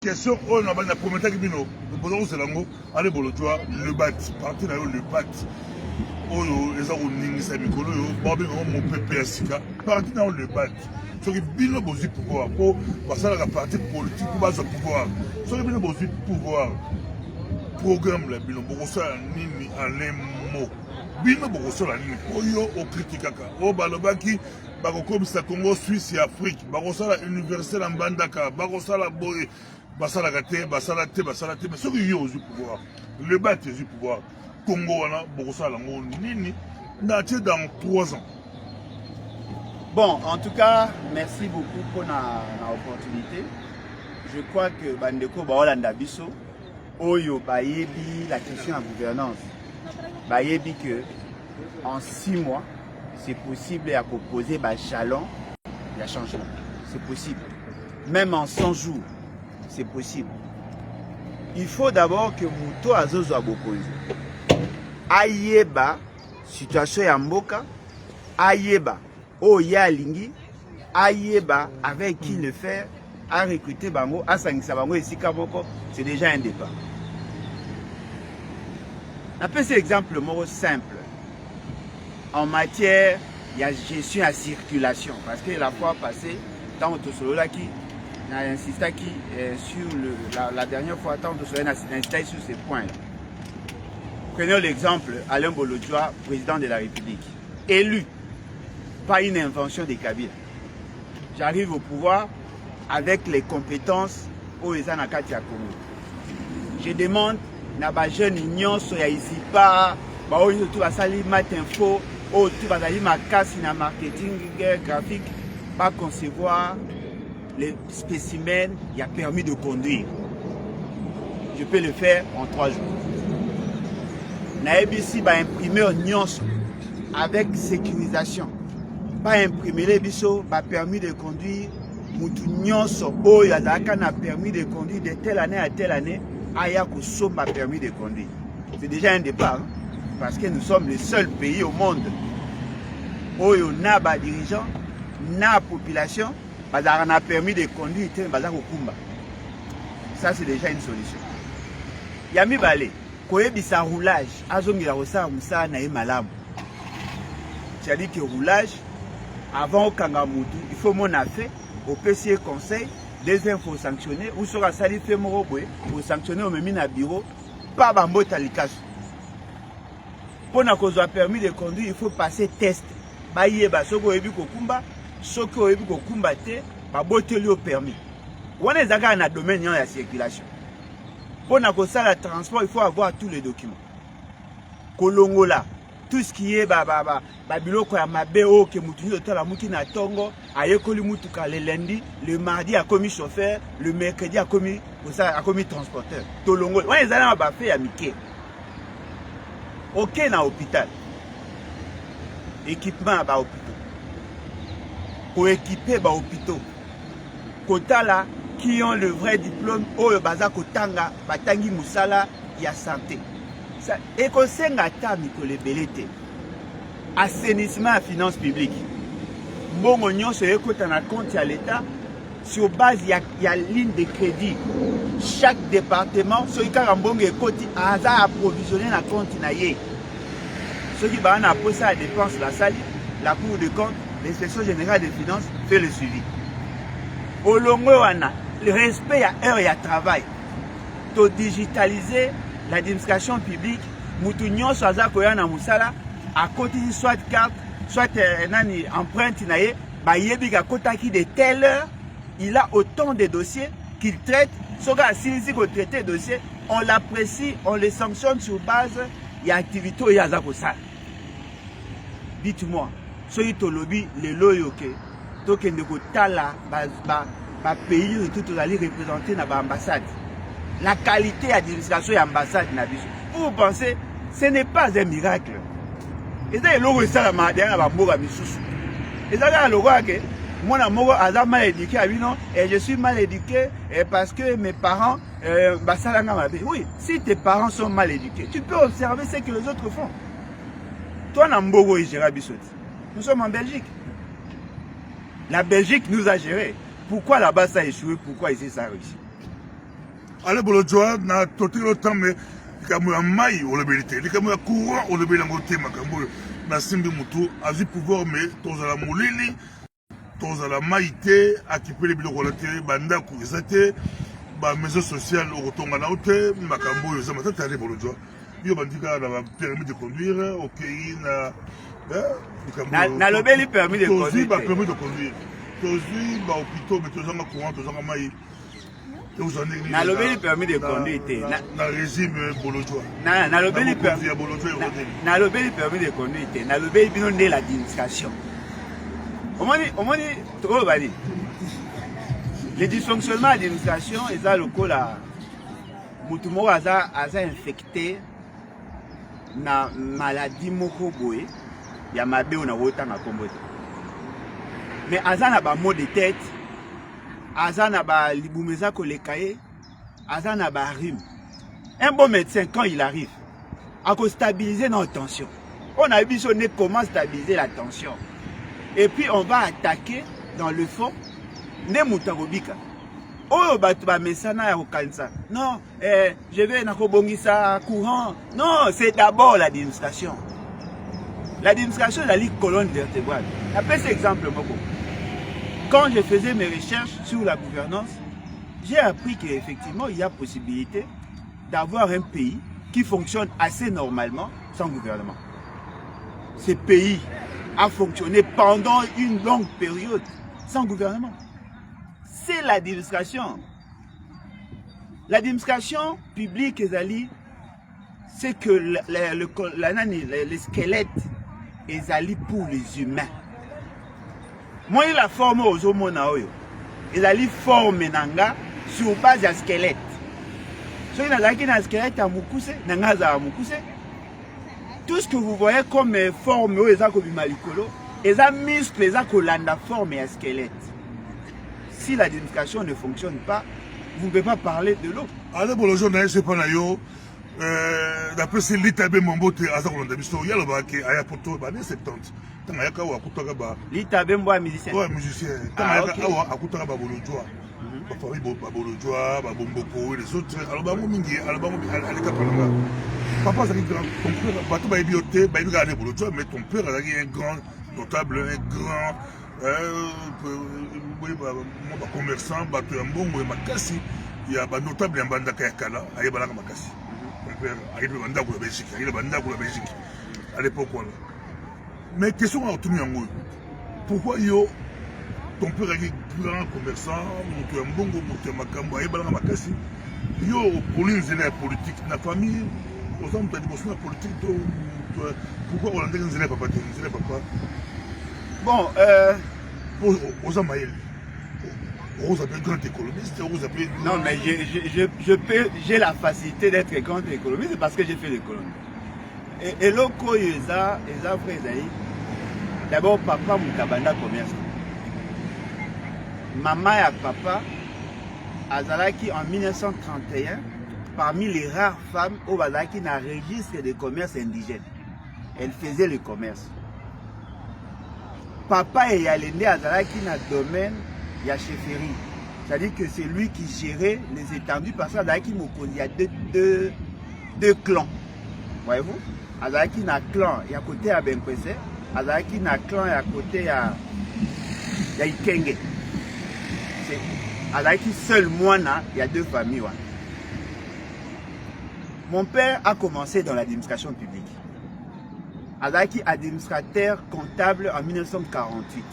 Question on a la première qui bino le c'est lango allez bolo tu vois le bat parti na le bat oyo eza ko ningisa mikolo yo babe mon PPS ka parti na le bat so ki bino bozi pouvoir po passer la partie politique pour baser pouvoir so ki bino bozi pouvoir programme la bino boko ça nini en les mots bino boko ça nini oyo o critique o balobaki bako comme ça Congo Suisse et Afrique bako ça la université en Bandaka bako ça la boye basala te basala te mais ce qui est au pouvoir le bat est au pouvoir Congo wana bokosala ngo nini dans 3 ans. Bon, en tout cas, merci beaucoup pour l'opportunité. Je crois que bandeko baolanda biso oyo bayebi la question de gouvernance. Bayebi que en 6 mois, c'est possible à proposer ba jalon ya changement. C'est possible. Même en 100 jours. C'est possible. Il faut d'abord que Mouto Azozo Abokonzi ayeba situation ya mboka, ayeba oya lingi, ayeba avec qui le faire, à recruter bango, à sangisa bango ici kaboko, c'est déjà un départ. Un peu cet exemple mot simple en matière il y a gestion à circulation parce que la fois passée dans notre solo là qui on a insisté sur la dernière fois, tant de soleil, on a insisté sur ces points-là. Prenons l'exemple Alain Bolodjoa, président de la République, élu, pas une invention des Kabila. J'arrive au pouvoir avec les compétences au Ezanakati à Congo. Je demande à ma jeune union, soya ici pas, tout à sali matinfo, tout à sali ma casse na marketing graphique, pas concevoir les spécimens, il y a permis de conduire. Je peux le faire en 3 jours. Naebisi va imprimer un nyonso avec sécurisation. Pas imprimer les biseaux, va permis de conduire. Moutou nyonso, oh, il y a un permis de conduire de telle année à telle année. Ayako Soma permis de conduire. C'est déjà un départ. Hein? Parce que nous sommes les seuls pays au monde où il y a des dirigeants, na population. On a permis de conduire ça c'est déjà une solution. Yami Balé, koyebisa roulage, azongira rosa musa na malam. C'est-à-dire que roulage, avant au Kangamutu, il faut mon affaire, au PCA conseil, deuxième il faut sanctionner, ou sera sali fait morobwe, pour sanctionner au même bureau, pas bambo talikasu. Pour na cause permis de conduire, il faut passer test. Bayeba soko ebi kokumba. Ce qui est combattu, par botelio permis. On est dans un domaine de la circulation. Pour le transport, il faut avoir tous les documents. Kolongola, tout ce qui est babilo ko mabeo que mutu la mukina tongo, ayekoli mutuka le lundi, le mardi a commis chauffeur, le mercredi a commis transporteur. Tolongo, on est dans un fait à Mickey. OK na hôpital. Équipement à hôpital. Pour équiper les hôpitaux. Kotala qui ont le vrai diplôme, au baza kotanga, batangi musala, ya santé. Et qu'on s'en attend, Nicole Belete. Assainissement à finances publiques. Bon, on se écoute en compte à l'État. Sur base, il y a ligne de crédit. Chaque département, ceux qui ont approvisionné la compte. Ceux qui ont apposé la dépense, la salle, la Cour de compte. L'inspection générale des finances fait le suivi. Au long le respect à heure et à travail. To digitaliser l'administration publique, Moutounion Soaza Koyana Moussala, à côté soit carte, soit nani empreinte naye, Bayebi Kotaki de telle heure, il a autant de dossiers qu'il traite. Soga si qu'on traite des dossiers, on l'apprécie, on les sanctionne sur base il y a activité il y a ça. Dites-moi. Soy tolobi le loyoke toke ndeko tala ba pays tout aller représenter na ba ambassade. La qualité d'administration de l'ambassade na biso. Vous pensez ce n'est pas un miracle. Et ça logo ça ma derrière ba mboga misusu. Et ça logo que moi na moko aza mal éduqué abino et je suis mal éduqué parce que mes parents basalanga mabe. Oui, si tes parents sont mal éduqués, tu peux observer ce que les autres font. Toi na mbogo ijera bisoti. Nous sommes en Belgique. La Belgique nous a gérés. Pourquoi là-bas ça a échoué? Pourquoi ici ça a réussi? allez bolojwa na toté le temps mais likambo ya mai olobelite likambo ya courant olobeli yango te makambo na simbi mutu azwi pouvoir mais tozala molili tozala mai te akipeli biloko na te bandako eza te bamaison sociale okotonga nao te makambo oyo eza matata ale bolojwa yo bandika na permis de conduire okei na nalobeli permis de tozwi conduire permis de conduire tozwi bahôpitaux mais tozanga courant tozanga mai nalobeli permis de conduire te na régime bolojwa nalobeli ya bolojwa nalobeli permis de conduire te nalobeli bino nde l'administration omoni oyo bani le dysfonctionnement d'administration eza lokola mutu moko aza infecté na maladie moko boye ya mabe oyo nakotanga kombo te mais aza na bamaux de tête aza na balibumu eza koleka ye aza na barime. Un bon médecin quand il arrive à stabiliser notre tension, on a vu comment stabiliser la tension et puis on va attaquer dans le fond ne mutarobika oyo bato bamesana ya kokanisa non je vais nakobongisa courant. Non, c'est d'abord l'administration. L'administration est la colonne vertébrale. Après cet exemple, quand je faisais mes recherches sur la gouvernance, j'ai appris qu'effectivement, il y a possibilité d'avoir un pays qui fonctionne assez normalement sans gouvernement. Ce pays a fonctionné pendant une longue période sans gouvernement. C'est l'administration. L'administration publique, c'est que le squelette est pour les humains. Moi, la forme aux hommes, ils forme sur base de squelette. Si vous avez un squelette à Moukouse, tout ce que vous voyez comme forme, ils ont muscles, ils ont forme et squelette. Si l'administration ne fonctionne pas, vous ne pouvez pas parler de l'eau. Alors, pour le jour, je pas d'après ce l'Itabe Mambote, il y a le bac à Yapoto, dans les 70. Tanayaka ou Akutagaba. L'Itabe Mboa musicien. Oui, musicien. Tanayaka ou Akutagaba Bolojwa. Famille Bolojwa, Babomboko et les autres. Alors, Bamomingi, alors, Alekapalanga. Papa, c'est un grand. Ton père, Batou Baibioté, Baïbiga Bolojwa, mais ton père est un grand notable, un grand. Commerçant, Batou Yambongo et Makassi. Il y a un notable en Bandaka Yakala, Ayebalaka Makassi. Mon père arrive à Bandaka la Belgique, il est Bandaka la Belgique à l'époque. Mais question à obtenir en haut. Pourquoi ton père est grand commerçant, mon Mbongo, mon Makambo, Ayebalaka Makassi, pour lui, c'est la politique, la famille, aux hommes, tu as dit, la politique, pourquoi on a dit que c'est papa, c'est papa. Bon, aux hommes, vous appelez grand économiste, vous appelez... Non, mais j'ai la facilité d'être grand économiste parce que j'ai fait l'économie. Et là, d'abord, papa Moutabanda commerce. Maman et papa, Azalaki en 1931, parmi les rares femmes au Bazaki n'a registre de commerce indigène. Elle faisait le commerce. Papa et Yalende Azalaki n'a domaine. Il y a chefferie. C'est-à-dire que c'est lui qui gérait les étendues parce qu'il y a deux clans. Voyez-vous? Azaki n'a clan, il y a côté à Benkwese. Azaki n'a clan, il y a côté à Ikenge. Azaki seul moine, il y a deux familles. Mon père a commencé dans l'administration publique. Azaki administrateur comptable en 1948.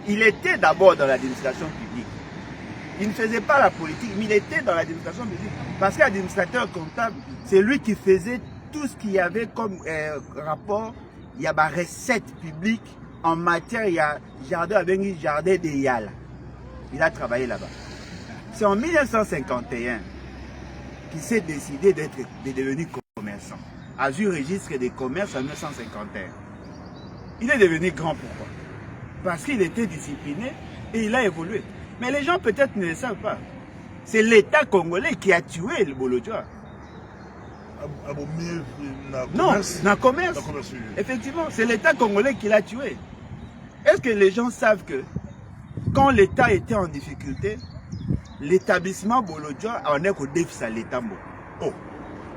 Il était d'abord dans l'administration publique. Il ne faisait pas la politique, mais il était dans l'administration publique. Parce qu'administrateur comptable, c'est lui qui faisait tout ce qu'il y avait comme rapport. Il y a des recettes publiques en matière, il y a jardin avec jardin de Yala. Il a travaillé là-bas. C'est en 1951 qu'il s'est décidé de devenir commerçant. A eu registre des commerces en 1951. Il est devenu grand, pourquoi? Parce qu'il était discipliné et il a évolué. Mais les gens peut-être ne le savent pas. C'est l'État congolais qui a tué le Bolojwa. Non, dans le commerce. Effectivement, c'est l'État congolais qui l'a tué. Est-ce que les gens savent que quand l'État était en difficulté, l'établissement Bolodjoa on est au défi à l'État. Oh,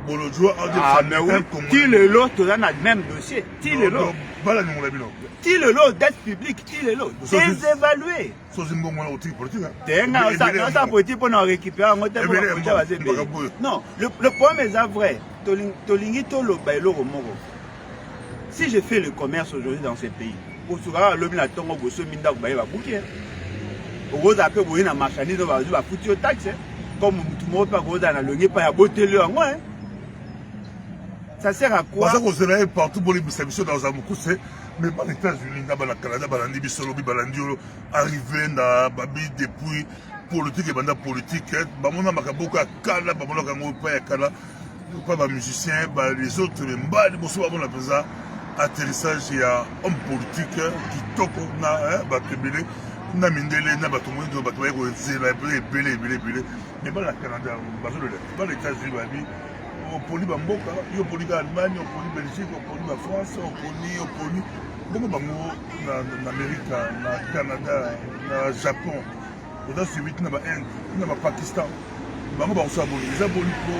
Bolodjoa a des ah, mais oui, qui le lot, tu as le même dossier. Qui le lot. Qui le lot d'être public, qui le lot. Désévalué. Ça politique pour nous récupérer. Non, le problème est vrai. Si je fais le commerce aujourd'hui dans ces pays, pour ce cas-là, le minage tombe au sommet d'un bail va bouquer. Au gros après, vous voyez, la marchandise va foutre au taxe. Comme tout le monde pas gros dans la longue, pas à botter le en moi. Ça sert à quoi? Parce que vous allez partout pour les distributions dans un coup, mais pas les États-Unis, dans le Canada, dans le Nibisolo, dans le arrivé dans Babi depuis politique et banda politique. Bamona Makaboka, Kala, Bamona Kangopa, Kala, pas musiciens, les autres, les mbali, Bosso, Bamona Pesa, atterrissage, il y a homme politique qui toque, na Bakebele, na Mindele, na Batomoïdo, Batomoïdo, Zela, Belé, mais pas le Canada, pas les États-Unis, au poli Bamboka, au poli Allemagne, au poli Belgique, au poli France, au poli. Beaucoup bango en Amérique, au Canada, au Japon, au Suisse, au Pakistan. Bango bango sont abolis. Ils abolis pour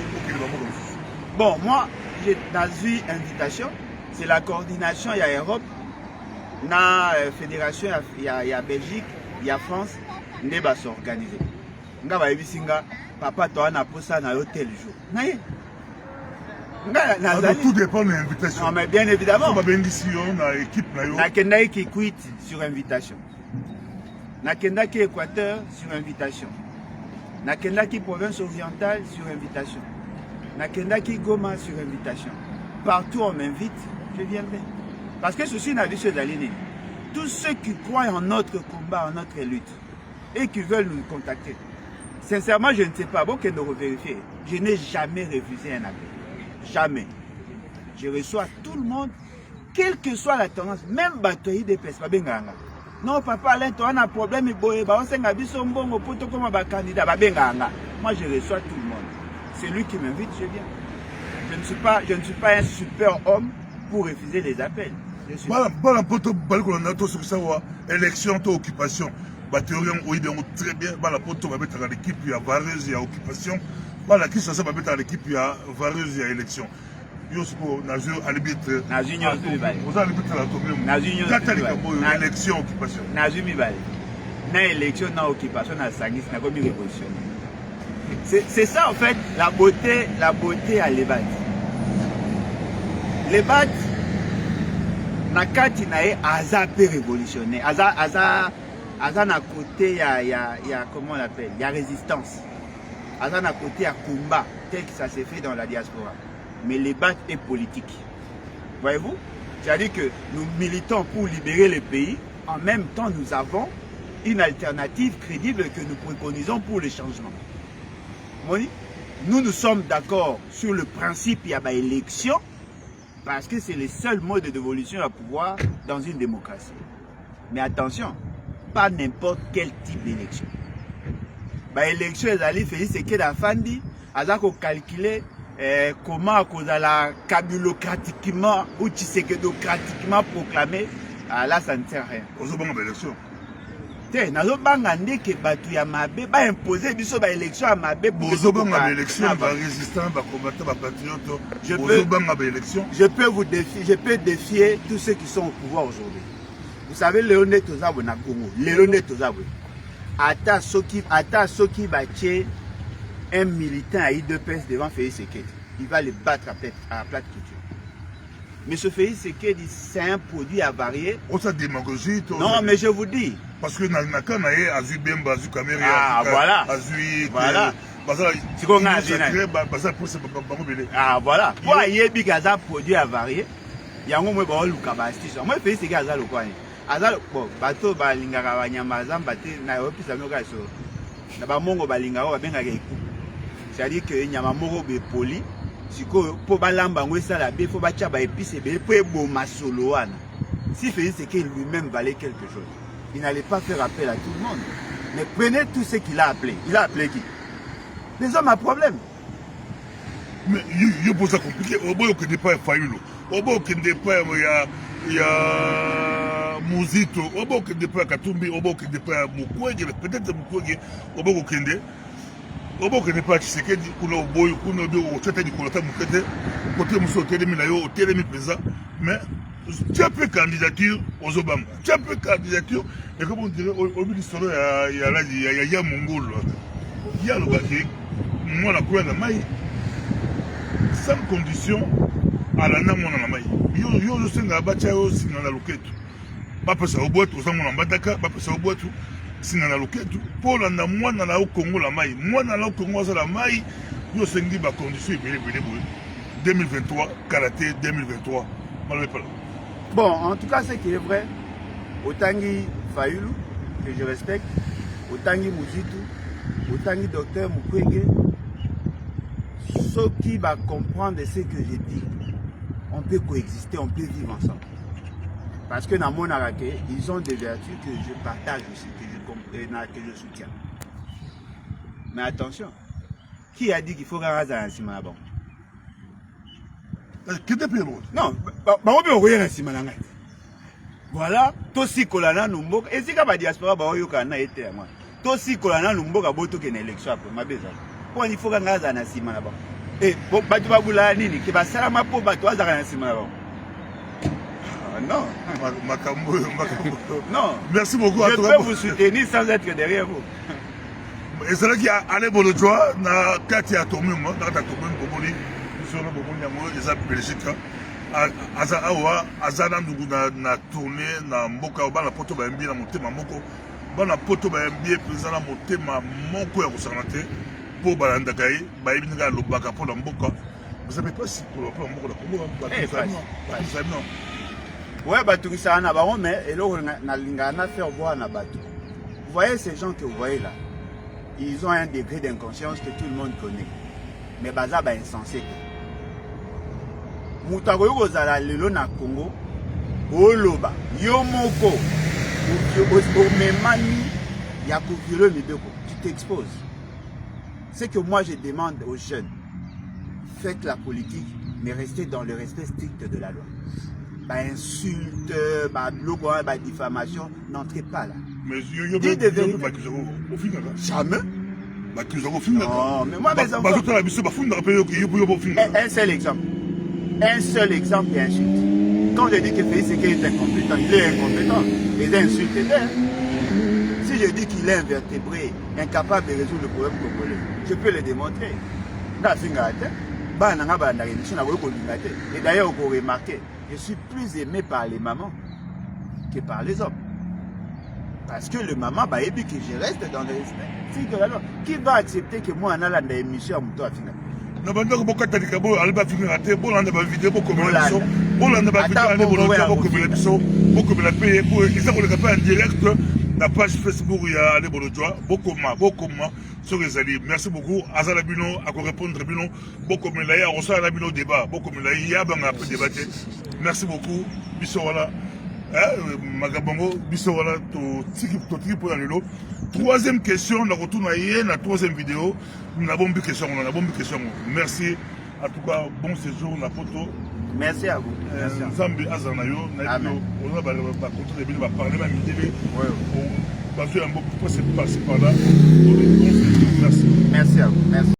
bon, moi, j'ai une invitation. C'est la coordination, il y a Europe, il y a Fédération, il y a Belgique, il y a France, on va s'organiser. On va papa, toi, on a posé ça dans l'hôtel jour. Tout dépend de l'invitation. Non, mais bien évidemment. On a une équipe. Nakenda qui quitte sur invitation. Nakenda qui Équateur sur invitation. Nakenda qui province orientale sur invitation. Nakenda qui Goma sur invitation. Partout on m'invite, je viendrai. Parce que ceci n'a vu chose aligner. Tous ceux qui croient en notre combat, en notre lutte, et qui veulent nous contacter. Sincèrement, je ne sais pas, bon que nous revérifier. Je n'ai jamais refusé un appel. Jamais. Je reçois tout le monde, quelle que soit la tendance, même Batoyi de Pespa Benganga. Non, papa, là, tu as un problème, on s'est bon pour tout comme un candidat. Moi, je reçois tout le monde. C'est lui qui m'invite, je viens. Je ne suis pas un super homme pour refuser les appels. Élection, occupation. Très bien. L'équipe, il y a vareuse, il y a occupation. Voilà, qui ça va mettre à l'équipe, il y a vareuse, il y a élection. Yo siko nazo arbitre. Nazo union bali. Vous arbitre la commune. Nazo union bali. Élection occupation. Nazo mi bali. Na élection na occupation na sangis na comme révolution. C'est ça en fait la beauté à l'Ebat. L'Ebat na kati na e aza pe révolutionnaire. Aza na côté il y a comment on l'appelle? Il y a résistance. Aza na côté à combat tel que ça s'est fait dans la diaspora. Mais les battes est politique. Voyez-vous? C'est-à-dire que nous militons pour libérer le pays. En même temps, nous avons une alternative crédible que nous préconisons pour le changement. Nous sommes d'accord sur le principe il y a une élection parce que c'est le seul mode d'évolution à pouvoir dans une démocratie. Mais attention, pas n'importe quel type d'élection. L'élection, c'est que la Fandi a calculé comment la kabulocratiquement ou tshisekedocratiquement proclamé, là ça ne sert à rien. Vous avez une élection. Nazo bangande que batu ya mabe ba imposer biso ba élection à mabe pour une élection ba résistant ba combattant ba patriote. Je peux défier tous ceux qui sont au pouvoir aujourd'hui. Vous savez Léoné Tozabo na Congo, Léoné Tozabo. Ata soki bache un militant à I2PS devant Félix Sekedi, il va le battre à plate culture. Mais ce Félix Sekedi, c'est un produit avarié. On s'est démagogie. Non, mais je vous dis. Parce que Nakana est Azu Bemba, Azu Kameri, voilà. Azu. Voilà. Ah, voilà. Pour Ayebi Gaza produit avarié, il y a un moment où il y a un astuce. Moi, Félix Sekedi, Gaza le coin. Azal bon bateau balingaka banyama zambate na opisa noka so na ba mongo balingaka ba bengaka iku c'est-à-dire que nyama moko be poli siko po balamba ngo sala be fo ba tia ba épice be po ebo masolo wana si Félix c'est qu'il lui-même valait quelque chose il n'allait pas faire appel à tout le monde mais prenez tout ce qu'il a appelé qui les hommes à problème mais il pose ça compliqué au bout que n'est pas faillu au bout que n'est pas il y a Muzito, au bout que n'est pas Katumbi, au bout que n'est pas Mukwege, peut-être Mukwege, au bout que Oboke n'est pas Tshisekedi, kuna oboy, kuna obi otete di kolata mukete, côté muso otele minayo, otele mi pesa, mais tu as peu candidature aux Obama, tu as peu candidature, et comme on dirait, au bout du solo, il y a Mongol, il y a le baquet, moi la couleur de la maille, sans condition, à la nama na maille. Yo je sais nga bacha yo sinana loketu. Papa sa obotu, osango na mbadaka, papa sa obotu. Sinana loketu pour la mwana na Congo la maille mwana na Congo za la maille yo sengi ba condition ebele 2023 karaté 2023 malgré pas. Bon, en tout cas, ce qui est vrai, Otangi Fayulu, que je respecte, Otangi Muzitu, Otangi Docteur Mukwege, ceux qui vont comprendre ce que j'ai dit, on peut coexister, on peut vivre ensemble. Parce que dans mon araké, ils ont des vertus que je partage aussi, que je soutiens. Mais attention, qui a dit qu'il faut garder un ciment là-bas? Non, voilà, tosi kolana numboka, et si ka diaspora ba oyoka na été moi. Tosi kolana numboka boto ke na élection après ma beza. Pour il faut garder un ciment là-bas. Et bon batu ba bula nini ke ba sala ma po batu azaka na ciment là-bas. Non. Non. Merci beaucoup à toi. Je peux vous soutenir sans être derrière vous. Et c'est là qu'il y a Alain Bolodjoa, na kati ya tomimo, na kati ya tomimo boboli, sur le boboli yango eza Belgique. Aza awa, aza na ndugu na tourner na mboka ba na poto ba mbi na motema moko. Ba na poto ba mbi président na motema moko ya kosana te po ba ndakayi, ba yebi nga lobaka po na mboka. Vous savez pas si pour le mboka na Congo, non. Ouais, Batou ça na baron, mais et là na lingana faire voir na Batou. Vous voyez ces gens que vous voyez là, ils ont un degré d'inconscience que tout le monde connaît. Mais baza ba insensé. Mutagoyo kozala lelo na Congo, oloba yomoko au memani ya ko violer midoko, tu t'exposes. C'est que moi je demande aux jeunes, faites la politique, mais restez dans le respect strict de la loi. Bah insulte, bah logo, bah diffamation, n'entrez pas là. Mais dites de vérité. Jamais. Non, mais moi mes enfants. Un seul exemple. Un seul exemple et insulte. Quand je dis que Félix Tshisekedi est incompétent, il est incompétent. Les insultes étaient. Si je dis qu'il est invertébré, incapable de résoudre le problème congolais, je peux le démontrer. Et d'ailleurs, vous remarquez, je suis plus aimé par les mamans que par les hommes. Parce que le maman, bah, et puis que je reste dans le respect. Qui va accepter que moi, on a la émission à mon toit final? Na banda ko bokata likabo alba finira te bolanda ba vidéo boko melaso bolanda ba vidéo boko melaso boko mela paye pour ils ont le capé en direct na page Facebook ya Ale Bolodjoa boko ma sur les alliés. Merci beaucoup Azala Bino à répondre Bino boko mela ya reçoit la Bino débat boko mela ya banga peut débattre. Merci beaucoup biso wala Magabongo biso wala to tiki pour la lelo. Troisième question, on retourne à la troisième vidéo. Nous avons une question, Merci. En tout cas, bon séjour, la photo. Merci à vous. Zambi Azanayo, on a parlé même télé. On va faire un peu par là. Merci. Merci à vous. Merci.